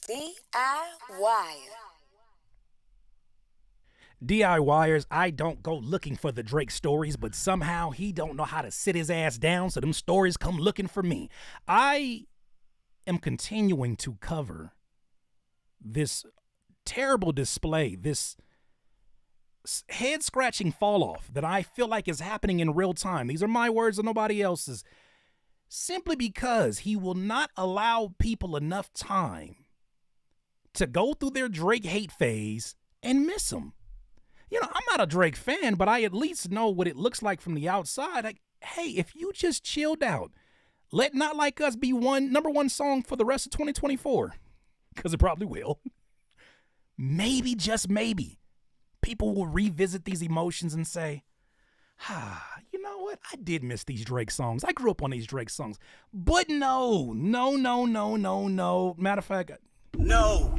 DIY. DIYers, I don't go looking for the Drake stories, but somehow he don't know how to sit his ass down, so them stories come looking for me. I am continuing to cover this terrible display, this head-scratching fall-off that I feel like is happening in real time. These are my words and nobody else's. Simply because he will not allow people enough time to go through their Drake hate phase and miss him. You know, I'm not a Drake fan, but I at least know what it looks like from the outside. Like, hey, if you just chilled out, let Not Like Us be number one song for the rest of 2024, because it probably will. Maybe, just maybe, people will revisit these emotions and say, you know what? I did miss these Drake songs. I grew up on these Drake songs. But no. Matter of fact, No.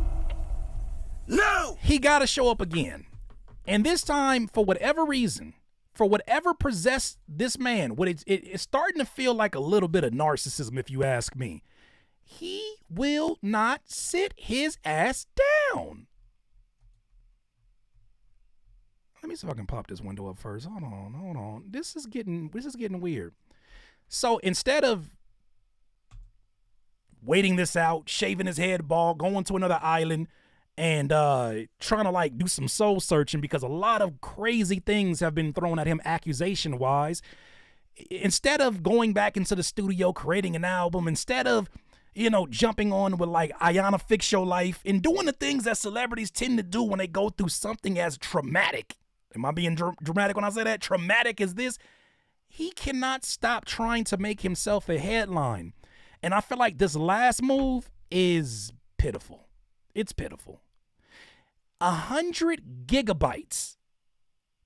He got to show up again. And this time, for whatever reason, for whatever possessed this man, it's starting to feel like a little bit of narcissism, if you ask me. He will not sit his ass down. Let me see if I can pop this window up first. Hold on. This is getting weird. So instead of waiting this out, shaving his head bald, going to another island, and trying to like do some soul searching, because a lot of crazy things have been thrown at him accusation wise, instead of going back into the studio, creating an album, instead of, you know, jumping on with like Ayanna Fix Your Life and doing the things that celebrities tend to do when they go through something as traumatic. Am I being dramatic when I say that? Traumatic as this. He cannot stop trying to make himself a headline. And I feel like this last move is pitiful. It's pitiful. 100 gigabytes.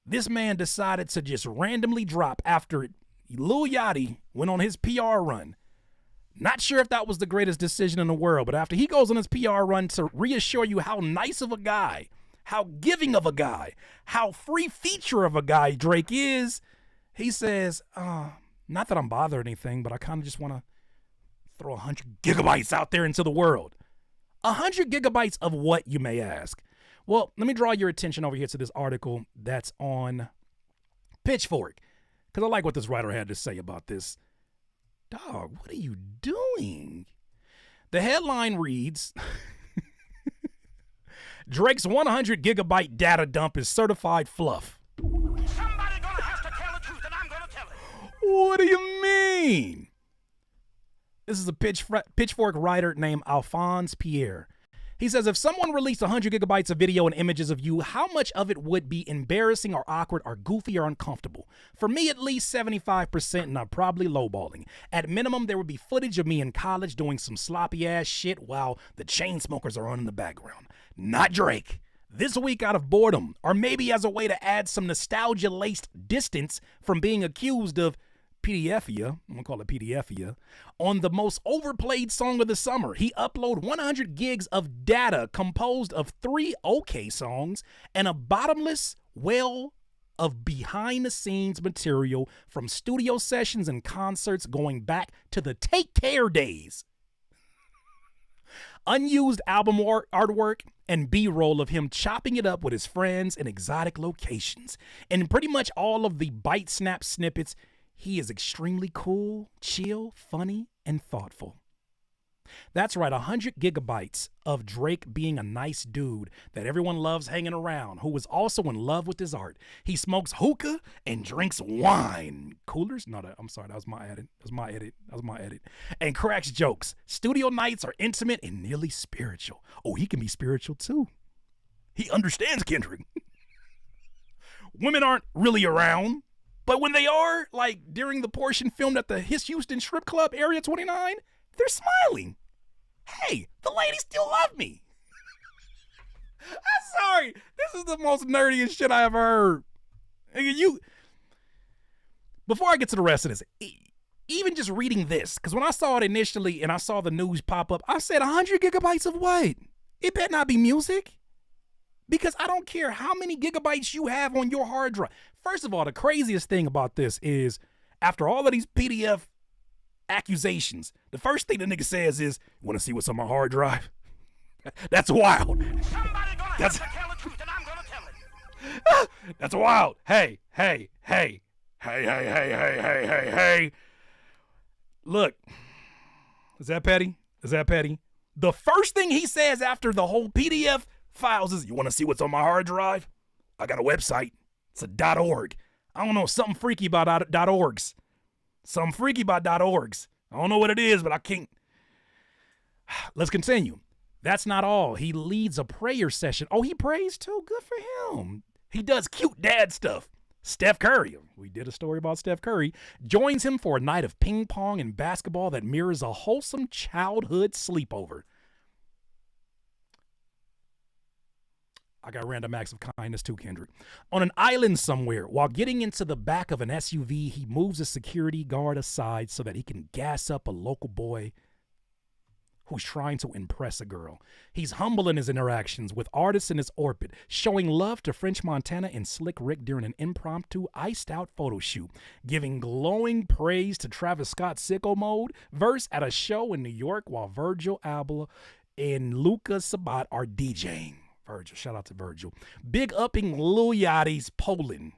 This man decided to just randomly drop after Lil Yachty went on his PR run. Not sure if that was the greatest decision in the world, but after he goes on his PR run to reassure you how nice of a guy, how giving of a guy, how free feature of a guy Drake is, he says, not that I'm bothered or anything, but I kind of just want to throw 100 gigabytes out there into the world. 100 gigabytes of what, you may ask? Well, let me draw your attention over here to this article that's on Pitchfork, because I like what this writer had to say about this. Dog, what are you doing? The headline reads, Drake's 100 gigabyte data dump is certified fluff. Somebody gonna have to tell the truth, and I'm gonna tell it. What do you mean? This is a Pitchfork writer named Alphonse Pierre. He says, if someone released 100 gigabytes of video and images of you, how much of it would be embarrassing or awkward or goofy or uncomfortable? For me, at least 75%, and I'm probably lowballing. At minimum, there would be footage of me in college doing some sloppy ass shit while the Chainsmokers are on in the background. Not Drake. This week out of boredom, or maybe as a way to add some nostalgia-laced distance from being accused of PDFia, I'm gonna call it PDFia, on the most overplayed song of the summer. He uploaded 100 gigs of data composed of 3 okay songs and a bottomless well of behind-the-scenes material from studio sessions and concerts going back to the Take Care days. Unused album artwork and B-roll of him chopping it up with his friends in exotic locations. And pretty much all of the bite snap snippets, he is extremely cool, chill, funny, and thoughtful. That's right, 100 gigabytes of Drake being a nice dude that everyone loves hanging around, who is also in love with his art. He smokes hookah and drinks wine. Coolers? No, I'm sorry, that was my edit. And cracks jokes. Studio nights are intimate and nearly spiritual. Oh, he can be spiritual too. He understands Kendrick. Women aren't really around. But when they are, like during the portion filmed at the His Houston Strip Club, Area 29, they're smiling. Hey, the ladies still love me. I'm sorry. This is the most nerdiest shit I ever heard. Before I get to the rest of this, even just reading this, because when I saw it initially and I saw the news pop up, I said 100 gigabytes of what? It better not be music. Because I don't care how many gigabytes you have on your hard drive. First of all, the craziest thing about this is after all of these PDF accusations, the first thing the nigga says is, you want to see what's on my hard drive? That's wild. Somebody gonna That's- have to tell the truth, and I'm gonna tell it. That's wild. Hey, hey, hey. Hey, hey, hey, hey, hey, hey, hey. Look, is that petty? Is that petty? The first thing he says after the whole PDF files is, you want to see what's on my hard drive? I got a website. It's a .org. I don't know, something freaky about .orgs. Something freaky about .orgs. I don't know what it is, but I can't. Let's continue. That's not all. He leads a prayer session. Oh, he prays too? Good for him. He does cute dad stuff. Steph Curry, we did a story about Steph Curry, joins him for a night of ping pong and basketball that mirrors a wholesome childhood sleepover. I got random acts of kindness too, Kendrick. On an island somewhere, while getting into the back of an SUV, he moves a security guard aside so that he can gas up a local boy who's trying to impress a girl. He's humble in his interactions with artists in his orbit, showing love to French Montana and Slick Rick during an impromptu, iced-out photo shoot, giving glowing praise to Travis Scott's Sicko Mode verse at a show in New York while Virgil Abloh and Luca Sabat are DJing. Virgil, shout out to Virgil. Big upping Lil Yachty's Poland.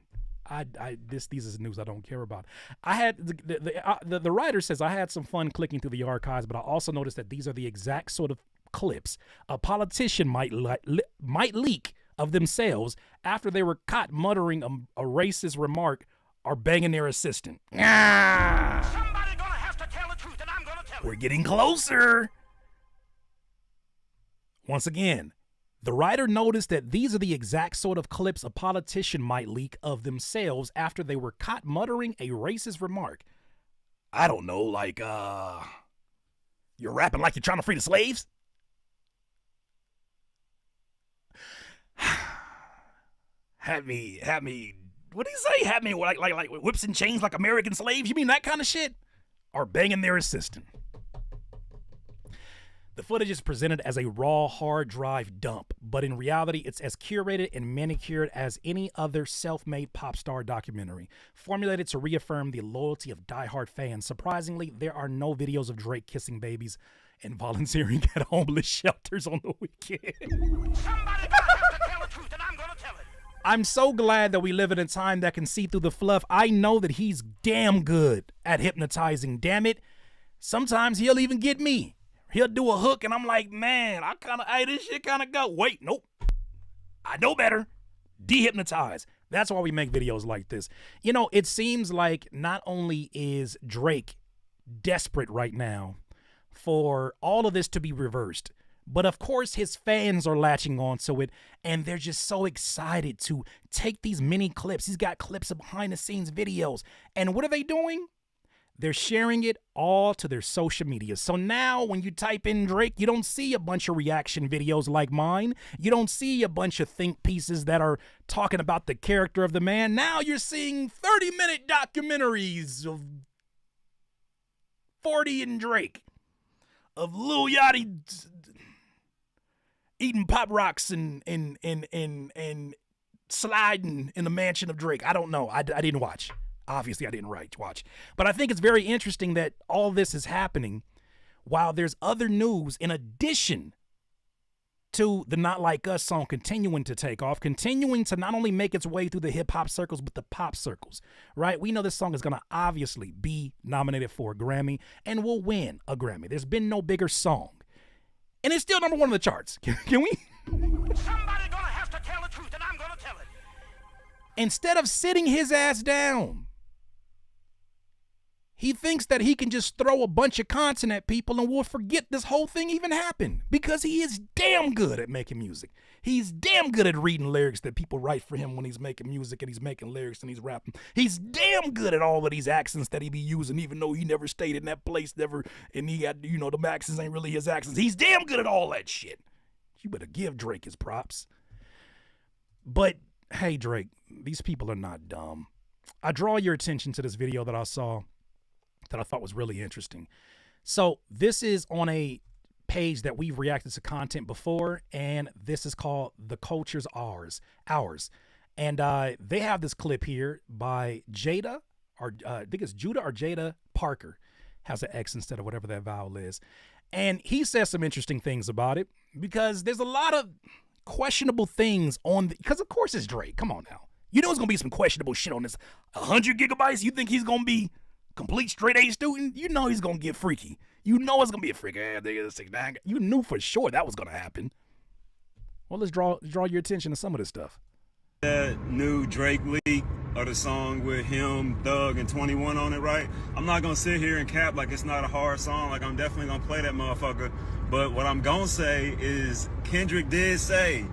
These is news I don't care about. I had the writer says I had some fun clicking through the archives, but I also noticed that these are the exact sort of clips a politician might leak of themselves after they were caught muttering a racist remark or banging their assistant. Somebody gonna have to tell the truth, and I'm gonna tell it. We're getting closer. Once again, the writer noticed that these are the exact sort of clips a politician might leak of themselves after they were caught muttering a racist remark. I don't know, like, you're rapping like you're trying to free the slaves? Had me, what do you say? Had me like whips and chains like American slaves? You mean that kind of shit? Or banging their assistant? The footage is presented as a raw hard drive dump, but in reality, it's as curated and manicured as any other self-made pop star documentary, formulated to reaffirm the loyalty of diehard fans. Surprisingly, there are no videos of Drake kissing babies and volunteering at homeless shelters on the weekend. Somebody gonna have to tell the truth, and I'm gonna tell it. I'm so glad that we live in a time that can see through the fluff. I know that he's damn good at hypnotizing. Damn it. Sometimes he'll even get me. He'll do a hook, and I'm like, man, hey, this shit kind of go. Wait, nope. I know better. Dehypnotize. That's why we make videos like this. You know, it seems like not only is Drake desperate right now for all of this to be reversed, but of course his fans are latching on to it, and they're just so excited to take these mini clips. He's got clips of behind-the-scenes videos, and what are they doing? They're sharing it all to their social media. So now when you type in Drake, you don't see a bunch of reaction videos like mine. You don't see a bunch of think pieces that are talking about the character of the man. Now you're seeing 30-minute documentaries of 40 and Drake, of Lil Yachty eating Pop Rocks and sliding in the mansion of Drake. I don't know. I didn't watch. Obviously, I didn't watch. But I think it's very interesting that all this is happening while there's other news in addition to the Not Like Us song continuing to take off, continuing to not only make its way through the hip-hop circles, but the pop circles, right? We know this song is going to obviously be nominated for a Grammy and will win a Grammy. There's been no bigger song. And it's still number one on the charts. Can we? Somebody gonna have to tell the truth, and I'm gonna tell it. Instead of sitting his ass down, he thinks that he can just throw a bunch of content at people and we'll forget this whole thing even happened, because he is damn good at making music. He's damn good at reading lyrics that people write for him when he's making music and he's making lyrics and he's rapping. He's damn good at all of these accents that he be using, even though he never stayed in that place, and he got, the accents ain't really his accents. He's damn good at all that shit. You better give Drake his props. But, hey, Drake, these people are not dumb. I draw your attention to this video that I saw that I thought was really interesting. So this is on a page that we've reacted to content before, and this is called The Culture's Ours. And they have this clip here by Jada, or I think it's Judah or Jada Parker, has an X instead of whatever that vowel is. And he says some interesting things about it because there's a lot of questionable things on because of course it's Drake. Come on now. You know it's gonna be some questionable shit on this 100 gigabytes. You think he's gonna be complete straight A student? You know he's gonna get freaky. You know it's gonna be a freaky ass nigga. You knew for sure that was gonna happen. Well, let's draw your attention to some of this stuff. That new Drake leak of the song with him, Thug, and 21 on it, right? I'm not gonna sit here and cap like it's not a hard song. Like, I'm definitely gonna play that motherfucker. But what I'm gonna say is Kendrick did say,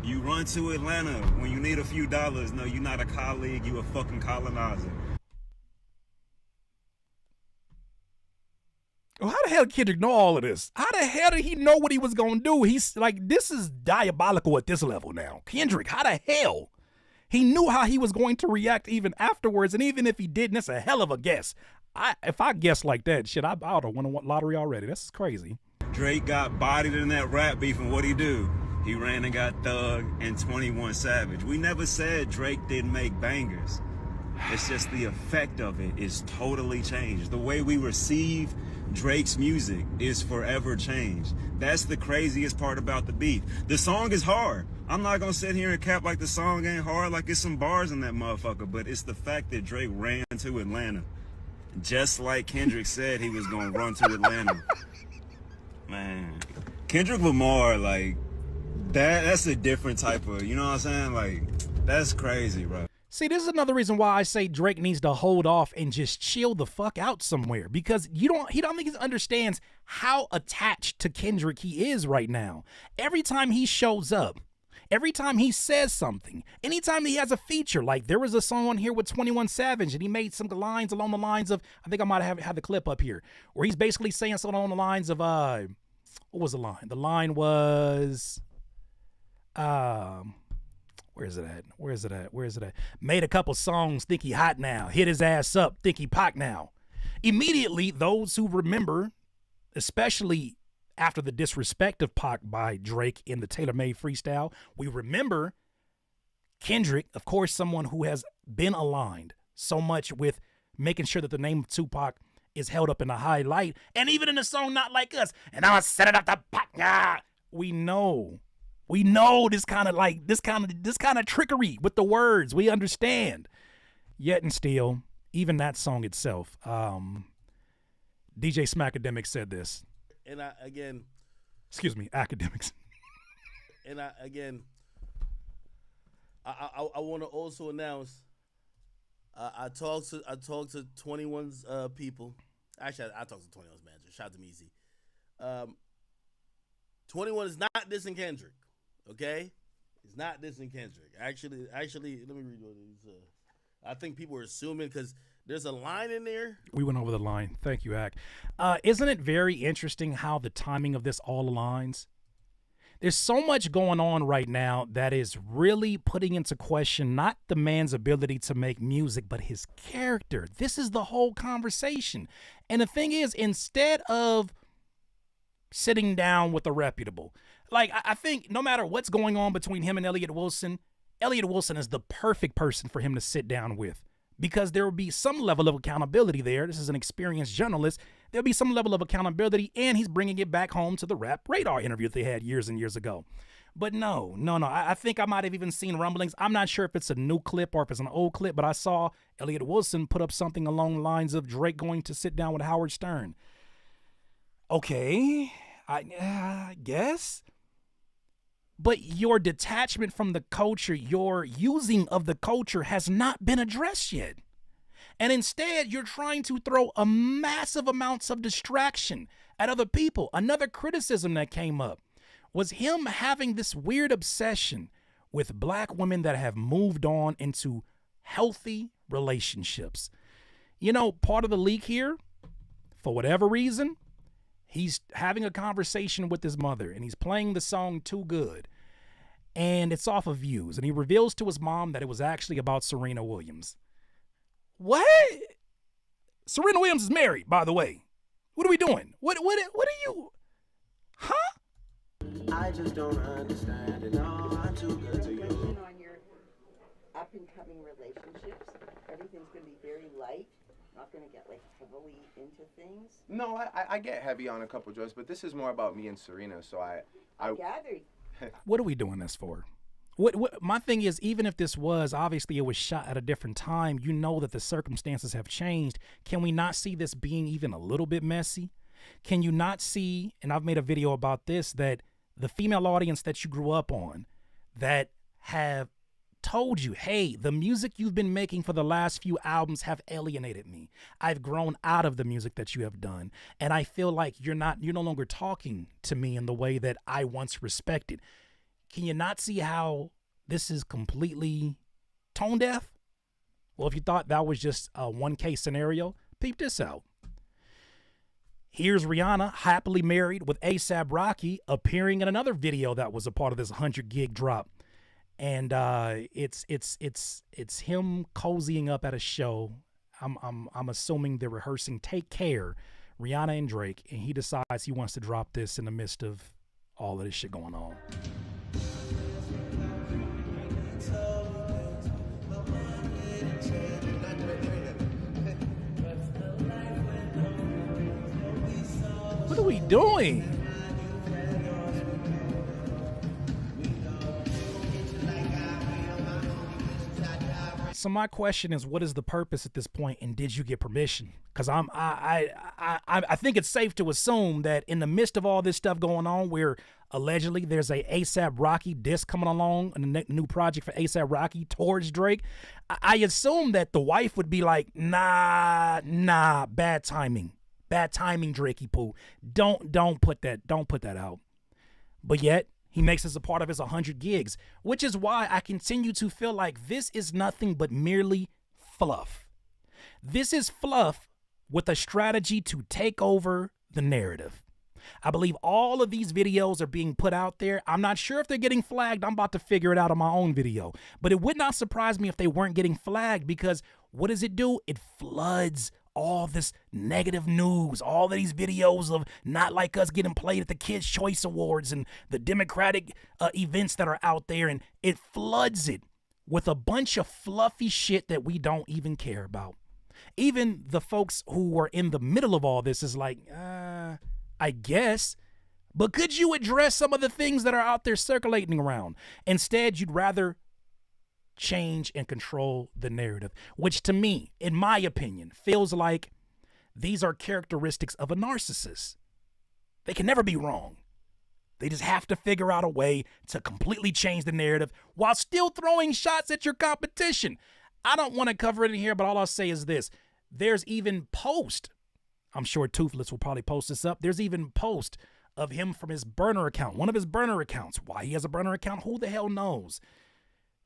you run to Atlanta when you need a few dollars. No, you're not a colleague, you a fucking colonizer. Well, how the hell did Kendrick know all of this? How the hell did he know what he was gonna do? He's like, this is diabolical at this level now. Kendrick, how the hell? He knew how he was going to react even afterwards, and even if he didn't, that's a hell of a guess. If I guess like that, shit, I ought to win a lottery already. That's crazy. Drake got bodied in that rap beef, and what'd he do? He ran and got Thug and 21 Savage. We never said Drake didn't make bangers. It's just the effect of it is totally changed. The way we receive Drake's music is forever changed. That's the craziest part about the beef. The song is hard. I'm not gonna sit here and cap like the song ain't hard, like it's some bars in that motherfucker, but it's the fact that Drake ran to Atlanta. Just like Kendrick said he was gonna run to Atlanta. Man, Kendrick Lamar, like, that's a different type of, you know what I'm saying? Like, that's crazy, bro. See, this is another reason why I say Drake needs to hold off and just chill the fuck out somewhere, because he don't think he understands how attached to Kendrick he is right now. Every time he shows up, every time he says something, anytime he has a feature, like there was a song on here with 21 Savage and he made some lines along the lines of, I think I might have had the clip up here, where he's basically saying something along the lines of, what was the line? The line was, where is it at? Made a couple songs, think he hot now. Hit his ass up, think he Pac now. Immediately, those who remember, especially after the disrespect of Pac by Drake in the tailor-made freestyle, we remember Kendrick, of course, someone who has been aligned so much with making sure that the name of Tupac is held up in a high light. And even in a song Not Like Us, and I set it up to Pac. We know this kind of trickery with the words. We understand. Yet and still, even that song itself, DJ Smackademics said this. And Excuse me, academics. And I want to also announce, I talked to 21's people. Actually, I talked to 21's manager. Shout out to Meezy. 21 is not dissing Kendrick. Okay, it's not dissing Kendrick. Actually, let me read what it is. I think people are assuming because there's a line in there. We went over the line. Thank you, Ak. Isn't it very interesting how the timing of this all aligns? There's so much going on right now that is really putting into question not the man's ability to make music, but his character. This is the whole conversation. And the thing is, instead of sitting down with a reputable, like, I think no matter what's going on between him and Elliott Wilson is the perfect person for him to sit down with, because there will be some level of accountability there. This is an experienced journalist. There'll be some level of accountability, and he's bringing it back home to the Rap Radar interview that they had years and years ago. But no. I think I might have even seen rumblings. I'm not sure if it's a new clip or if it's an old clip, but I saw Elliott Wilson put up something along the lines of Drake going to sit down with Howard Stern. Okay, I guess. But your detachment from the culture, your using of the culture has not been addressed yet. And instead, you're trying to throw a massive amounts of distraction at other people. Another criticism that came up was him having this weird obsession with black women that have moved on into healthy relationships. You know, part of the leak here, for whatever reason, he's having a conversation with his mother and he's playing the song Too Good. And it's off of Views. And he reveals to his mom that it was actually about Serena Williams. What? Serena Williams is married, by the way. What are we doing? What are you? Huh? I just don't understand it. No, I'm too good to you. On your up and coming relationships, everything's going to be very light. not gonna get like heavily into things. No, I get heavy on a couple joints, but this is more about me and Serena, so I gathered. What are we doing this for? What my thing is, even if this was, obviously it was shot at a different time, you know that the circumstances have changed. Can we not see this being even a little bit messy? Can you not see, and I've made a video about this, that the female audience that you grew up on that have told you, hey, the music you've been making for the last few albums have alienated me. I've grown out of the music that you have done, and I feel like you're no longer talking to me in the way that I once respected. Can you not see how this is completely tone deaf? Well, if you thought that was just a one-case scenario, peep this out. Here's Rihanna, happily married with A$AP Rocky, appearing in another video that was a part of this 100 gig drop. And it's him cozying up at a show. I'm assuming they're rehearsing Take Care, Rihanna and Drake, and he decides he wants to drop this in the midst of all of this shit going on. What are we doing? So my question is, what is the purpose at this point, and did you get permission? Because I think it's safe to assume that in the midst of all this stuff going on, where allegedly there's a A$AP Rocky disc coming along, and a new project for A$AP Rocky towards Drake, I assume that the wife would be like, nah, bad timing, Drakey Poo, don't put that out. But yet he makes this a part of his 100 gigs, which is why I continue to feel like this is nothing but merely fluff. This is fluff with a strategy to take over the narrative. I believe all of these videos are being put out there. I'm not sure if they're getting flagged. I'm about to figure it out on my own video. But it would not surprise me if they weren't getting flagged, because what does it do? It floods all this negative news, all of these videos of Not Like Us getting played at the Kids' Choice Awards and the Democratic events that are out there, and it floods it with a bunch of fluffy shit that we don't even care about. Even the folks who are in the middle of all this is like, I guess, but could you address some of the things that are out there circulating around? Instead, you'd rather change and control the narrative, which to me, in my opinion, feels like these are characteristics of a narcissist. They can never be wrong. They just have to figure out a way to completely change the narrative while still throwing shots at your competition. I don't want to cover it in here, but all I'll say is this. There's even post. I'm sure Toothless will probably post this up. There's even post of him from his burner account, one of his burner accounts. Why he has a burner account, who the hell knows?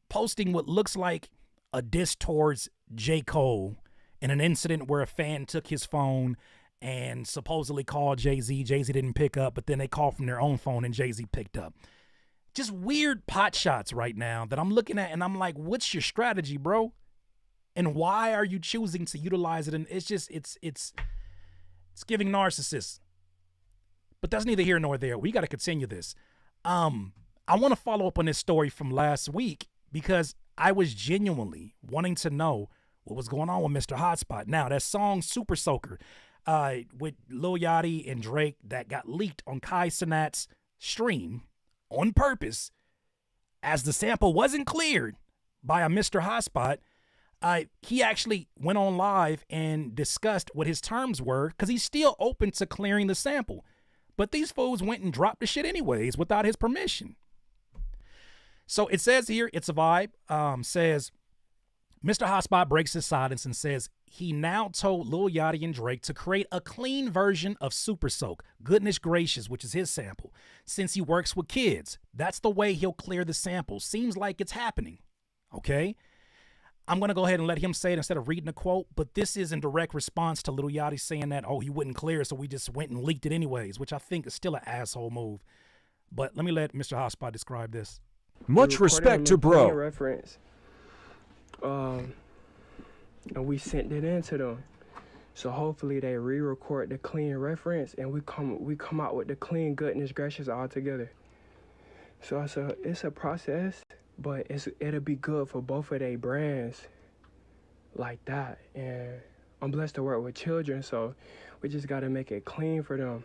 Posting what looks like a diss towards J. Cole in an incident where a fan took his phone and supposedly called Jay-Z. Jay-Z didn't pick up, but then they called from their own phone and Jay-Z picked up. Just weird pot shots right now that I'm looking at, and I'm like, what's your strategy, bro? And why are you choosing to utilize it? And it's just, it's giving narcissist. But that's neither here nor there. We got to continue this. I want to follow up on this story from last week, because I was genuinely wanting to know what was going on with Mr. Hotspot. Now, that song Super Soaker with Lil Yachty and Drake that got leaked on Kai Cenat's stream on purpose, as the sample wasn't cleared by a Mr. Hotspot, he actually went on live and discussed what his terms were, because he's still open to clearing the sample. But these fools went and dropped the shit anyways without his permission. So it says here, It's a Vibe, says, Mr. Hotspot breaks his silence and says he now told Lil Yachty and Drake to create a clean version of Super Soak, Goodness Gracious, which is his sample. Since he works with kids, that's the way he'll clear the sample. Seems like it's happening. Okay? I'm going to go ahead and let him say it instead of reading the quote, but this is in direct response to Lil Yachty saying that, oh, he wouldn't clear it, so we just went and leaked it anyways, which I think is still an asshole move. But let me let Mr. Hotspot describe this. Much respect to bro. Reference, and we sent it in to them. So hopefully they re-record the clean reference, and we come out with the clean Goodness Gracious all together. So it's a process, but it'll be good for both of their brands like that. And I'm blessed to work with children, so we just gotta make it clean for them.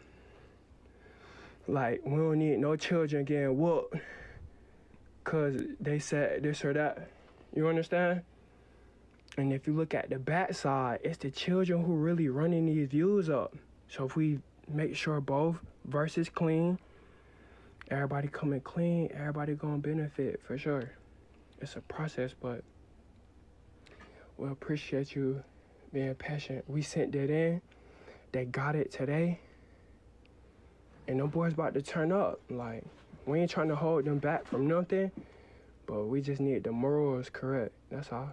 Like, we don't need no children getting whooped because they said this or that. You understand? And if you look at the backside, it's the children who really running these views up. So if we make sure both verses clean, everybody coming clean, everybody gonna benefit for sure. It's a process, but we appreciate you being patient. We sent it in, they got it today, and them boys about to turn up. Like, we ain't trying to hold them back from nothing, but we just need the morals correct, that's all.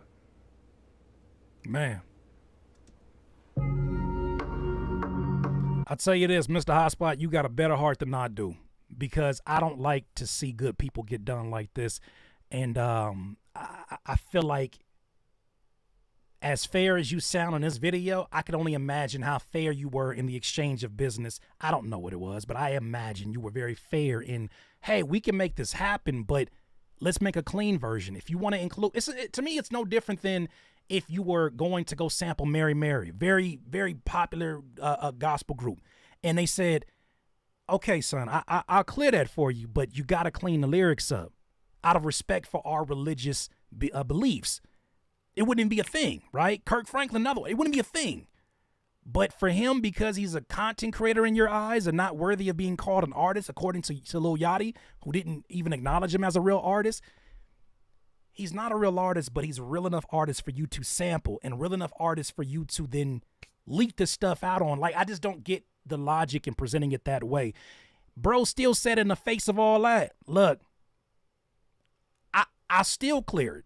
Man. I'll tell you this, Mr. Hotspot, you got a better heart than I do, because I don't like to see good people get done like this. And I feel like as fair as you sound in this video, I can only imagine how fair you were in the exchange of business. I don't know what it was, but I imagine you were very fair in, hey, we can make this happen, but let's make a clean version. If you want to include, to me, it's no different than if you were going to go sample Mary Mary, very, very popular gospel group. And they said, okay, son, I'll clear that for you, but you got to clean the lyrics up out of respect for our religious beliefs. It wouldn't be a thing, right? Kirk Franklin, another one. It wouldn't be a thing. But for him, because he's a content creator in your eyes and not worthy of being called an artist, according to Lil Yachty, who didn't even acknowledge him as a real artist, he's not a real artist, but he's a real enough artist for you to sample and real enough artist for you to then leak this stuff out on. Like, I just don't get the logic in presenting it that way. Bro still said in the face of all that, look, I still clear it.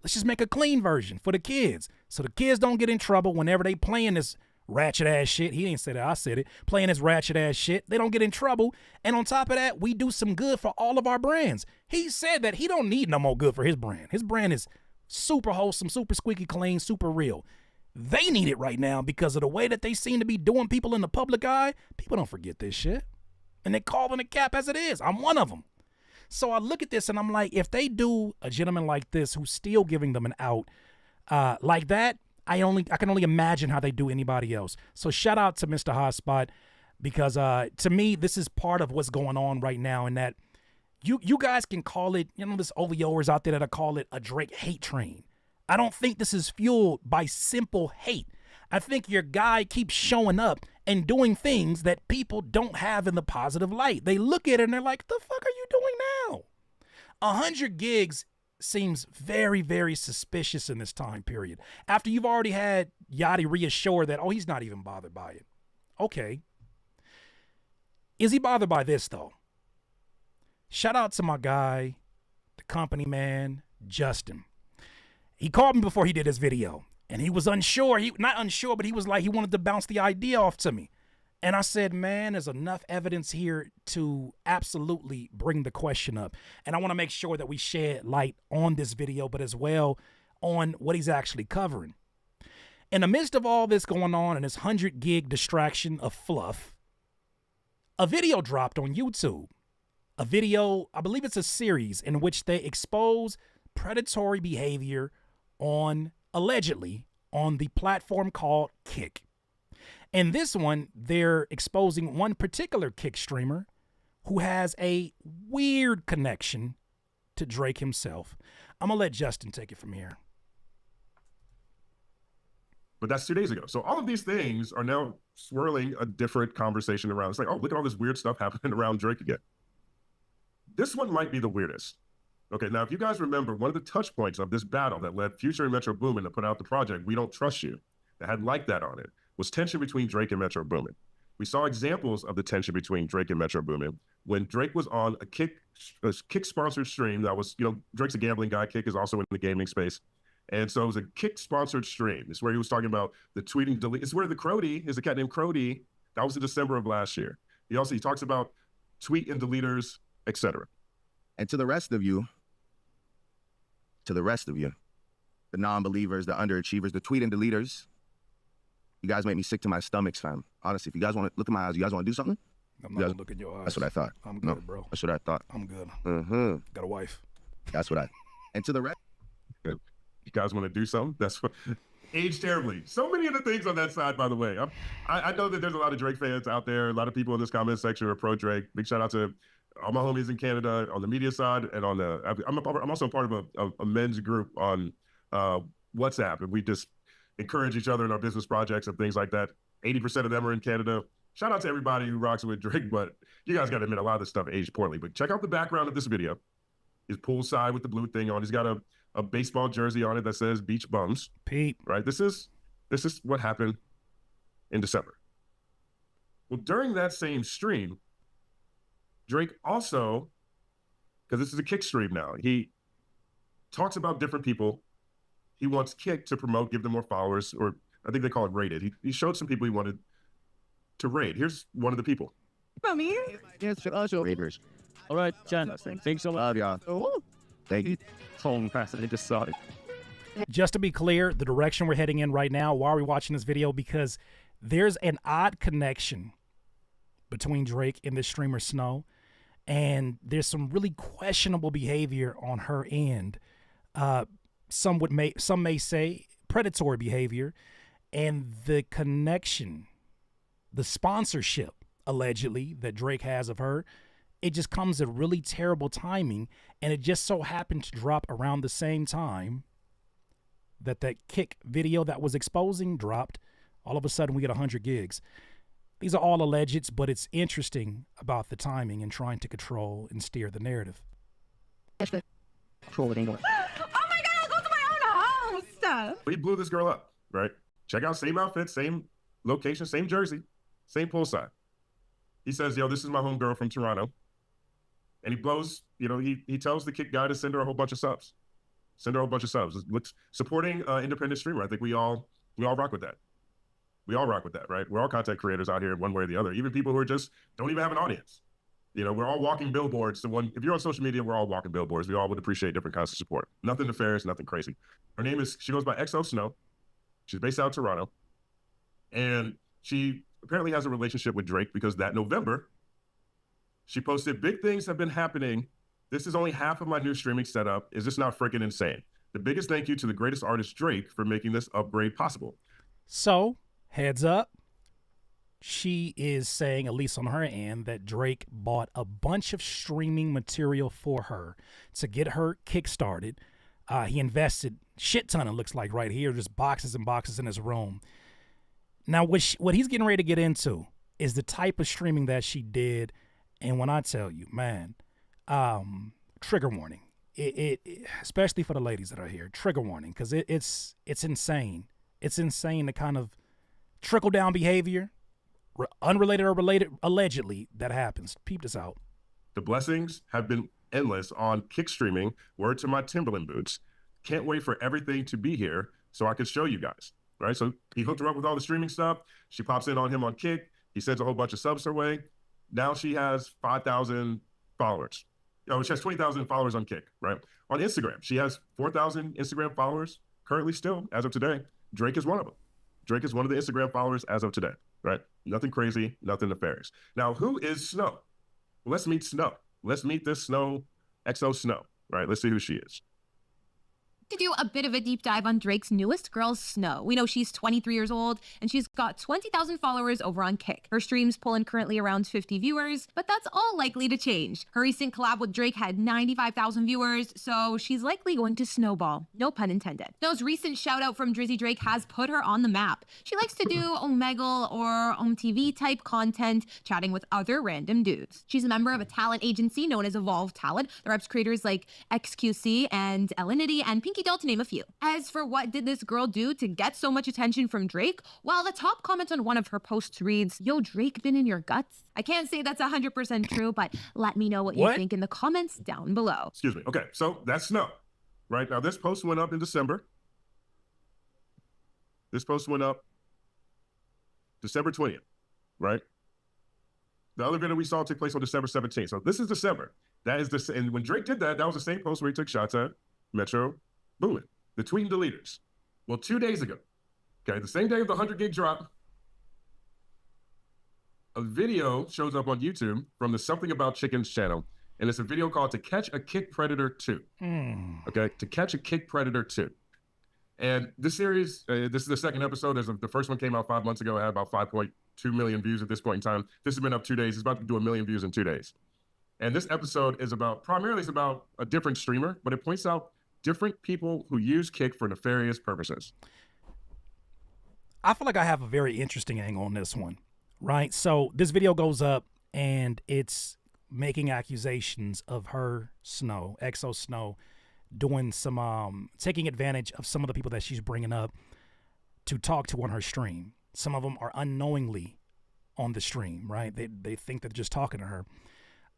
Let's just make a clean version for the kids, so the kids don't get in trouble whenever they playing this ratchet ass shit. He didn't say that, I said it. Playing this ratchet ass shit, they don't get in trouble. And on top of that, we do some good for all of our brands. He said that he don't need no more good for his brand. His brand is super wholesome, super squeaky clean, super real. They need it right now because of the way that they seem to be doing people in the public eye. People don't forget this shit. And they calling it cap as it is. I'm one of them. So I look at this and I'm like, if they do a gentleman like this who's still giving them an out like that, I can only imagine how they do anybody else. So shout out to Mr. Hotspot, because to me, this is part of what's going on right now, in that you guys can call it, there's OVOers out there that call it a Drake hate train. I don't think this is fueled by simple hate. I think your guy keeps showing up and doing things that people don't have in the positive light. They look at it and they're like, the fuck are you doing now? 100 gigs seems very, very suspicious in this time period. After you've already had Yachty reassure that, oh, he's not even bothered by it. Okay. Is he bothered by this, though? Shout out to my guy, the company man, Justin. He called me before he did his video, and he was unsure. Not unsure, but he was like, he wanted to bounce the idea off to me. And I said, man, there's enough evidence here to absolutely bring the question up. And I want to make sure that we shed light on this video, but as well on what he's actually covering. In the midst of all this going on and this 100 gig distraction of fluff, a video dropped on YouTube. A video, I believe it's a series, in which they expose predatory behavior allegedly on the platform called Kick. In this one, they're exposing one particular Kick streamer who has a weird connection to Drake himself. I'm going to let Justin take it from here. But that's 2 days ago. So all of these things are now swirling a different conversation around. It's like, oh, look at all this weird stuff happening around Drake again. This one might be the weirdest. Okay, now if you guys remember, one of the touch points of this battle that led Future and Metro Boomin to put out the project We Don't Trust You, that had like that on it, was tension between Drake and Metro Boomin. We saw examples of the tension between Drake and Metro Boomin when Drake was on a Kick-sponsored stream that was, Drake's a gambling guy. Kick is also in the gaming space. And so it was a Kick-sponsored stream. It's where he was talking about the tweeting delete. It's where the Crody is a cat named Crody. That was in December of last year. He talks about tweet and deleters, etc. And to the rest of you, the non-believers, the underachievers, the tweet and deleters, you guys make me sick to my stomach, fam. Honestly, if you guys want to look in my eyes, you guys want to do something? I'm not going to look in your eyes. That's what I thought. I'm good, bro. That's what I thought. I'm good. Got a wife. That's what and to the rest. You guys want to do something? That's what. aged terribly. So many of the things on that side, by the way. I know that there's a lot of Drake fans out there. A lot of people in this comment section are pro Drake. Big shout out to all my homies in Canada on the media side and on the. I'm also part of a men's group on WhatsApp, and we just encourage each other in our business projects and things like that. 80% of them are in Canada. Shout out to everybody who rocks with Drake, but you guys got to admit a lot of this stuff aged poorly. But check out the background of this video. He's poolside with the blue thing on. He's got a baseball jersey on it that says Beach Bums. Pete. Right? This is what happened in December. Well, during that same stream, Drake also, because this is a Kick stream now, he talks about different people he wants Kick to promote, give them more followers, or I think they call it rated. He showed some people he wanted to raid. Here's one of the people. Mommy. Yes, also raiders. All right, Jan. Thanks so much. Yeah. Thank you. Phone faster than decide. Just to be clear, the direction we're heading in right now, why are we watching this video? Because there's an odd connection between Drake and this streamer Snow, and there's some really questionable behavior on her end. Some may say predatory behavior, and the connection, the sponsorship allegedly that Drake has of her, it just comes at really terrible timing, and it just so happened to drop around the same time that Kick video that was exposing dropped. All of a sudden we get 100 gigs. These are all allegeds, but it's interesting about the timing and trying to control and steer the narrative. Oh my God, I'll go to my own house. He blew this girl up, right? Check out same outfit, same location, same jersey, same poolside. He says, yo, this is my homegirl from Toronto. And he blows, he tells the Kick guy to send her a whole bunch of subs. Send her a whole bunch of subs. Supporting independent streamer. I think we all rock with that. We all rock with that, right? We're all content creators out here one way or the other. Even people who are just don't even have an audience. We're all walking billboards. If you're on social media, we're all walking billboards. We all would appreciate different kinds of support. Nothing nefarious, nothing crazy. She goes by XO Snow. She's based out of Toronto. And she apparently has a relationship with Drake because that November, she posted, big things have been happening. This is only half of my new streaming setup. Is this not freaking insane? The biggest thank you to the greatest artist, Drake, for making this upgrade possible. So, heads up, she is saying, at least on her end, that Drake bought a bunch of streaming material for her to get her kick-started. He invested shit ton, it looks like right here, just boxes and boxes in his room. Now, what he's getting ready to get into is the type of streaming that she did. And when I tell you, man, trigger warning, it especially for the ladies that are here, trigger warning, because it's insane. It's insane the kind of trickle-down behavior, unrelated or related, allegedly, that happens. Peep this out. The blessings have been endless on Kick streaming. Word to my Timberland boots. Can't wait for everything to be here so I can show you guys. Right? So he hooked her up with all the streaming stuff. She pops in on him on Kick. He sends a whole bunch of subs her way. Now she has 5,000 followers. She has 20,000 followers on Kick, right? On Instagram, she has 4,000 Instagram followers currently still, as of today. Drake is one of them. Drake is one of the Instagram followers as of today, right? Nothing crazy, nothing nefarious. Now, who is Snow? Well, let's meet Snow. Let's meet this Snow, XO Snow, right? Let's see who she is. To do a bit of a deep dive on Drake's newest girl, Snow. We know she's 23 years old and she's got 20,000 followers over on Kick. Her streams pull in currently around 50 viewers, but that's all likely to change. Her recent collab with Drake had 95,000 viewers, so she's likely going to snowball. No pun intended. Snow's recent shout out from Drizzy Drake has put her on the map. She likes to do Omegle or OMTV type content, chatting with other random dudes. She's a member of a talent agency known as Evolve Talent that reps creators like XQC and Elinity and Pinky Doll, to name a few. As for what did this girl do to get so much attention from Drake, well, the top comment on one of her posts reads, "Yo, Drake been in your guts?" I can't say that's 100% true, but let me know what you think in the comments down below. Excuse me. Okay, so that's Snow. Right now, this post went up in December. This post went up December 20th, right? The other video we saw took place on December 17th. So this is December. That is the, and when Drake did that, that was the same post where he took shots at Metro Boomin, the tweeting deleters. Well, 2 days ago, okay, the same day of the 100 gig drop, a video shows up on YouTube from the Something About Chickens channel, and it's a video called To Catch a Kick Predator 2. Okay, To Catch a Kick Predator 2. And this series, this is the second episode. The first one came out 5 months ago. It had about 5.2 million views at this point in time. This has been up 2 days. It's about to do 1 million views in 2 days. And this episode is primarily about a different streamer, but it points out different people who use Kick for nefarious purposes. I feel like I have a very interesting angle on this one, right? So this video goes up and it's making accusations of her, Snow, XO Snow, doing some, taking advantage of some of the people that she's bringing up to talk to on her stream. Some of them are unknowingly on the stream, right? They think they're just talking to her.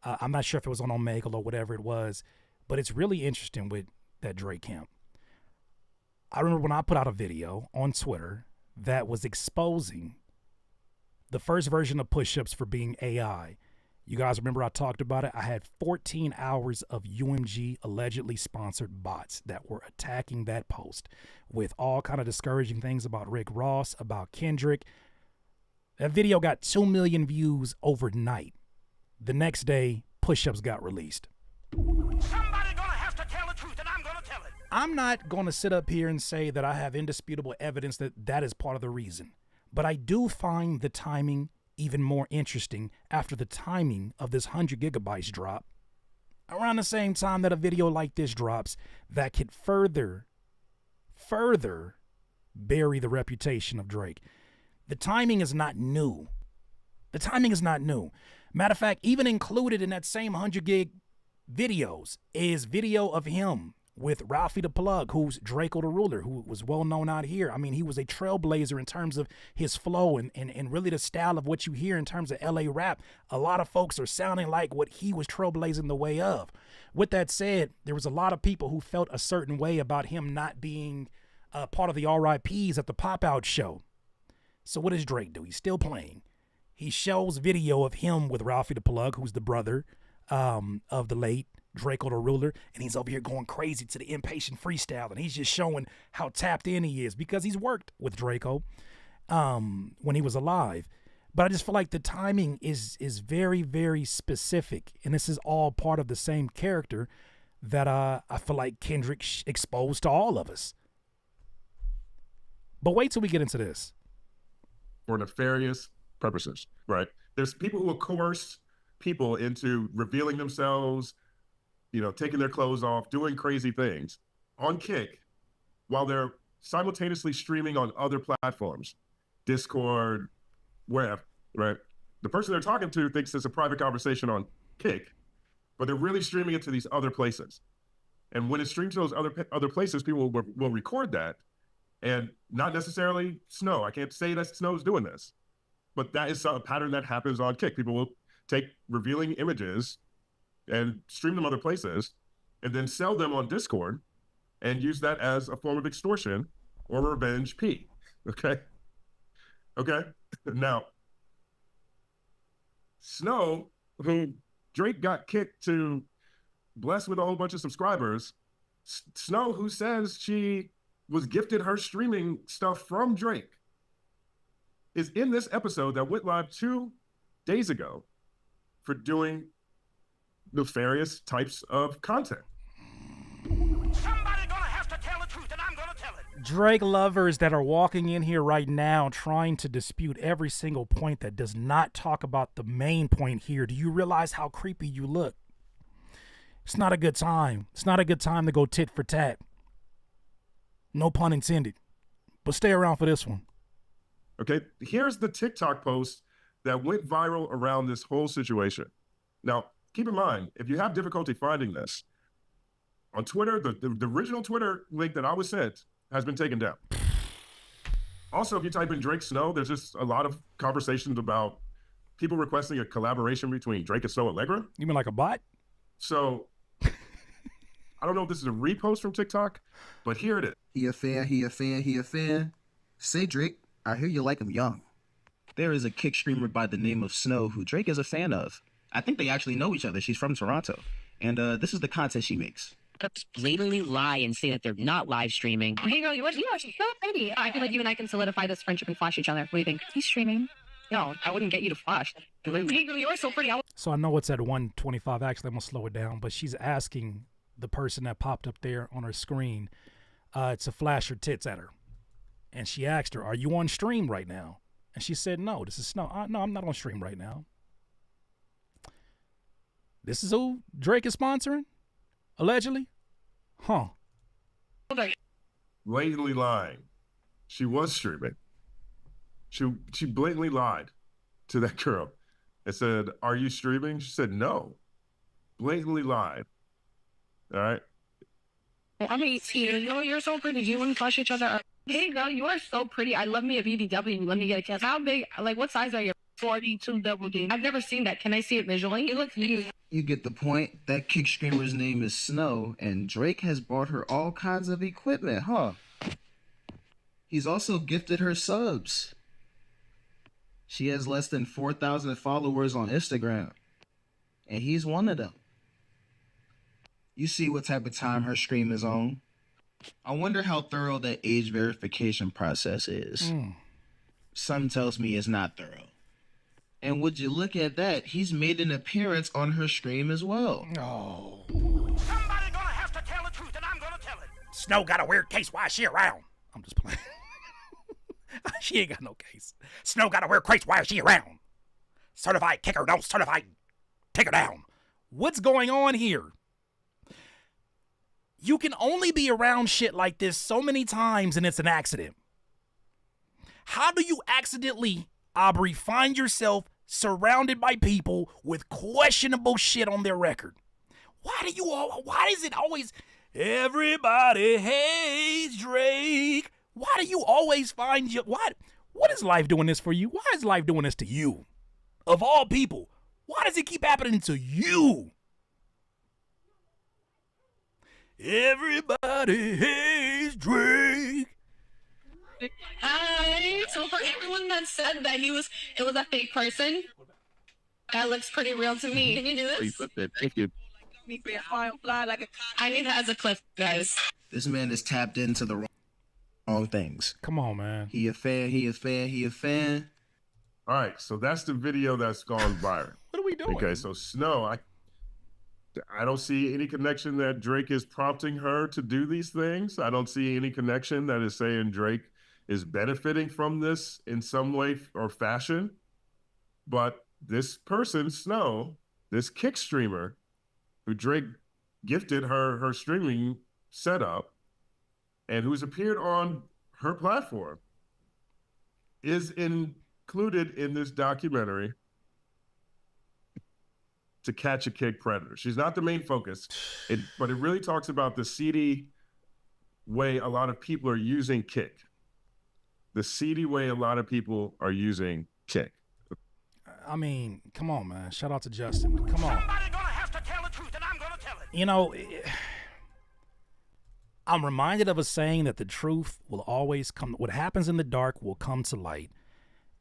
I'm not sure if it was on Omegle or whatever it was, but it's really interesting with that Drake camp. I remember when I put out a video on Twitter that was exposing the first version of push-ups for being AI. You guys remember I talked about it? I had 14 hours of UMG allegedly sponsored bots that were attacking that post with all kind of discouraging things about Rick Ross, about Kendrick. That video got 2 million views overnight. The next day, push-ups got released. Somebody gonna have to tell the truth, and I'm gonna tell it. I'm not going to sit up here and say that I have indisputable evidence that that is part of the reason. But I do find the timing even more interesting after the timing of this 100 gigabytes drop. Around the same time that a video like this drops that could further bury the reputation of Drake. The timing is not new. The timing is not new. Matter of fact, even included in that same 100 gig videos is video of him with Ralphie the Plug, who's Draco the Ruler, who was well known out here. I mean, he was a trailblazer in terms of his flow and really the style of what you hear in terms of LA rap. A lot of folks are sounding like what he was trailblazing the way of. With that said, there was a lot of people who felt a certain way about him not being part of the RIPs at the Pop-Out show. So what does Drake do? He's still playing. He shows video of him with Ralphie the Plug, who's the brother of the late Draco the Ruler, and he's over here going crazy to the Impatient freestyle, and he's just showing how tapped in he is because he's worked with Draco when he was alive. But I just feel like the timing is very, very specific, and this is all part of the same character that I feel like Kendrick exposed to all of us. But wait till we get into this. For nefarious purposes, right? There's people who will coerce people into revealing themselves, taking their clothes off, doing crazy things on Kick while they're simultaneously streaming on other platforms, Discord, wherever, right? The person they're talking to thinks it's a private conversation on Kick, but they're really streaming it to these other places. And when it's streamed to those other places, people will record that, and not necessarily Snow. I can't say that Snow's doing this, but that is a pattern that happens on Kick. People will take revealing images and stream them other places and then sell them on Discord and use that as a form of extortion or revenge P. Okay? Now, Snow, who Drake got kicked to bless with a whole bunch of subscribers, Snow, who says she was gifted her streaming stuff from Drake, is in this episode that went live 2 days ago for doing nefarious types of content. Somebody gonna have to tell the truth, and I'm gonna tell it. Drake lovers that are walking in here right now trying to dispute every single point that does not talk about the main point here. Do you realize how creepy you look? It's not a good time. It's not a good time to go tit for tat. No pun intended. But stay around for this one. Okay, here's the TikTok post that went viral around this whole situation. Now, keep in mind, if you have difficulty finding this, on Twitter, the original Twitter link that I was sent has been taken down. Also, if you type in Drake Snow, there's just a lot of conversations about people requesting a collaboration between Drake and Snow Allegra. You mean like a bot? So, I don't know if this is a repost from TikTok, but here it is. He a fan. Say, Drake, I hear you like him young. There is a Kick streamer by the name of Snow who Drake is a fan of. I think they actually know each other. She's from Toronto. And this is the content she makes. Let's blatantly lie and say that they're not live streaming. Hey girl, she's so pretty. I feel like you and I can solidify this friendship and flash each other. What do you think? He's streaming. No, I wouldn't get you to flash. Hey girl, you're so pretty. So I know it's at 125. Actually, I'm going to slow it down. But she's asking the person that popped up there on her screen to flash her tits at her. And she asked her, "Are you on stream right now?" And she said, "No, this is Snow. No, I'm not on stream right now." This is who Drake is sponsoring? Allegedly? Huh. Blatantly lying. She was streaming. She blatantly lied to that girl and said, "Are you streaming?" She said, "No." Blatantly lied. All right. I'm 18. No, you're so pretty. Do you want to flush each other up? Hey, girl, you are so pretty. I love me a BBW. Let me get a kiss. How big? Like, what size are you? 42 double D. I've never seen that. Can I see it visually? You look huge. You get the point. That kick streamer's name is Snow, and Drake has bought her all kinds of equipment, huh? He's also gifted her subs. She has less than 4,000 followers on Instagram, and he's one of them. You see what type of time her stream is on. I wonder how thorough that age verification process is. Something tells me it's not thorough. And would you look at that, he's made an appearance on her stream as well. Oh. Somebody gonna have to tell the truth, and I'm gonna tell it. Snow got a weird case. Why is she around? I'm just playing. She ain't got no case. Snow got a weird case. Why is she around? Certified kicker, no certified. Take her down. What's going on here? You can only be around shit like this so many times and it's an accident. How do you accidentally, Aubrey, find yourself surrounded by people with questionable shit on their record? Why is it always, everybody hates Drake? Why do you always find what is life doing this for you? Why is life doing this to you? Of all people, why does it keep happening to you? Everybody hates Drake. So for everyone that said that it was a fake person, that looks pretty real to me. Can you do this? Thank you. I need that as a clip, guys. This man is tapped into the wrong things. Come on, man. He a fan. All right, so that's the video that's gone viral. What are we doing? Okay, so Snow, I don't see any connection that Drake is prompting her to do these things. I don't see any connection that is saying Drake is benefiting from this in some way or fashion. But this person, Snow, this kick streamer, who Drake gifted her streaming setup and who's appeared on her platform, is included in this documentary To Catch a Kick Predator. She's not the main focus, but it really talks about the seedy way a lot of people are using Kick. The seedy way a lot of people are using Kick. I mean, come on, man. Shout out to Justin. Come on. Somebody gonna have to tell the truth, and I'm gonna tell it. You know, I'm reminded of a saying that the truth will always come. What happens in the dark will come to light.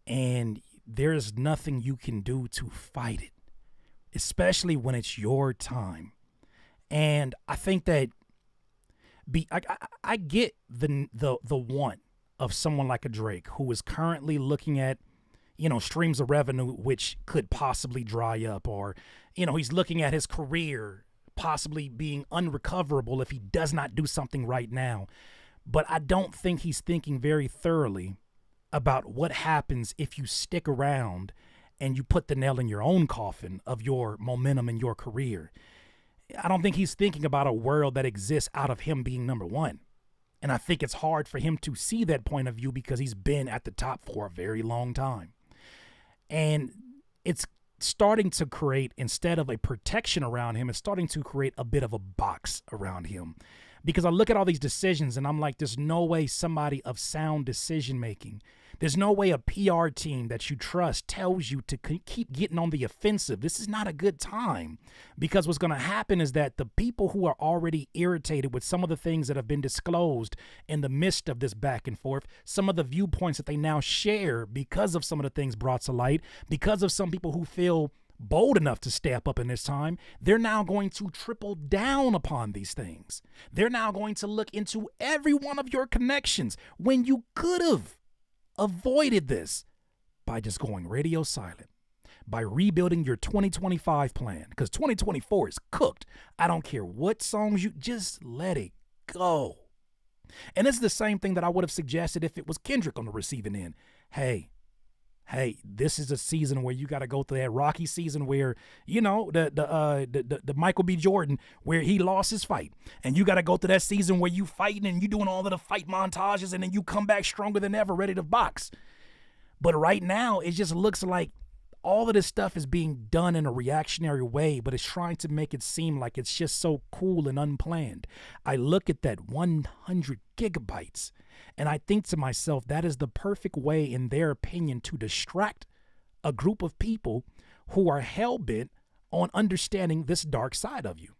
And there's nothing you can do to fight it, especially when it's your time. And I think that I get the want of someone like a Drake who is currently looking at, streams of revenue which could possibly dry up, or, he's looking at his career possibly being unrecoverable if he does not do something right now. But I don't think he's thinking very thoroughly about what happens if you stick around and you put the nail in your own coffin of your momentum in your career. I don't think he's thinking about a world that exists out of him being number one. And I think it's hard for him to see that point of view because he's been at the top for a very long time. And it's starting to create, instead of a protection around him, it's starting to create a bit of a box around him. Because I look at all these decisions and I'm like, there's no way somebody of sound decision making, there's no way a PR team that you trust tells you to keep getting on the offensive. This is not a good time, because what's going to happen is that the people who are already irritated with some of the things that have been disclosed in the midst of this back and forth, some of the viewpoints that they now share because of some of the things brought to light, because of some people who feel bold enough to step up in this time, they're now going to triple down upon these things. They're now going to look into every one of your connections when you could have avoided this by just going radio silent, by rebuilding your 2025 plan, because 2024 is cooked. I don't care what songs just let it go. And it's the same thing that I would have suggested if it was Kendrick on the receiving end. Hey, this is a season where you got to go through that rocky season where, you know, the Michael B. Jordan, where he lost his fight. And you got to go through that season where you fighting and you doing all of the fight montages and then you come back stronger than ever, ready to box. But right now, it just looks like all of this stuff is being done in a reactionary way, but it's trying to make it seem like it's just so cool and unplanned. I look at that 100 gigabytes, and I think to myself, that is the perfect way, in their opinion, to distract a group of people who are hell-bent on understanding this dark side of you.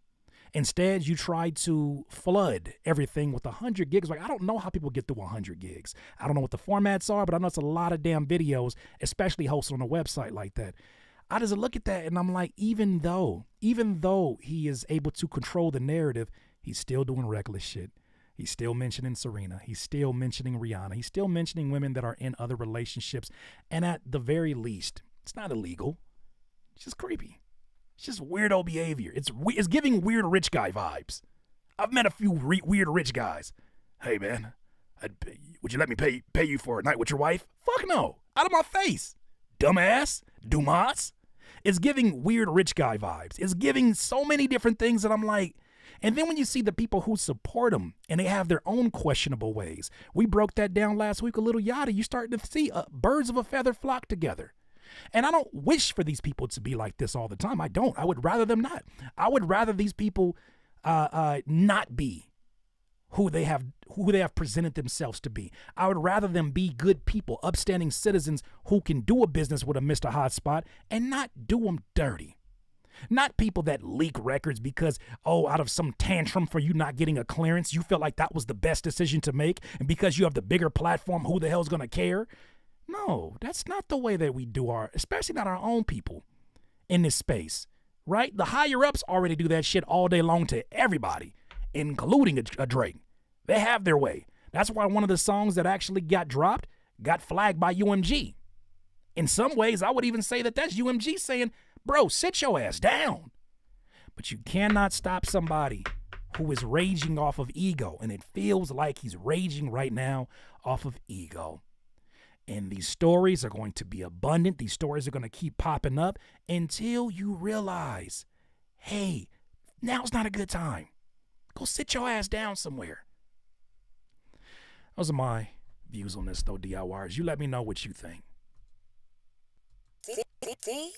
Instead, you try to flood everything with 100 gigs. Like, I don't know how people get through 100 gigs. I don't know what the formats are, but I know it's a lot of damn videos, especially hosted on a website like that. I just look at that and I'm like, even though he is able to control the narrative, he's still doing reckless shit. He's still mentioning Serena. He's still mentioning Rihanna. He's still mentioning women that are in other relationships. And at the very least, it's not illegal. It's just creepy. It's just weirdo behavior. It's giving weird rich guy vibes. I've met a few weird rich guys. Hey, man, would you let me pay you for a night with your wife? Fuck no. Out of my face. Dumbass. Dumas. It's giving weird rich guy vibes. It's giving so many different things that I'm like, and then when you see the people who support him and they have their own questionable ways, we broke that down last week a little yada. You starting to see birds of a feather flock together. And I don't wish for these people to be like this all the time. I don't. I would rather them not. I would rather these people not be who they have presented themselves to be. I would rather them be good people, upstanding citizens who can do a business with a Mr. Hotspot and not do them dirty. Not people that leak records because, out of some tantrum for you not getting a clearance, you feel like that was the best decision to make. And because you have the bigger platform, who the hell's going to care? No, that's not the way that we do especially not our own people in this space, right? The higher ups already do that shit all day long to everybody, including a Drake. They have their way. That's why one of the songs that actually got dropped got flagged by UMG. In some ways, I would even say that that's UMG saying, bro, sit your ass down. But you cannot stop somebody who is raging off of ego, and it feels like he's raging right now off of ego. And these stories are going to be abundant. These stories are going to keep popping up until you realize, hey, now's not a good time. Go sit your ass down somewhere. Those are my views on this, though, DIYers. You let me know what you think. DIY.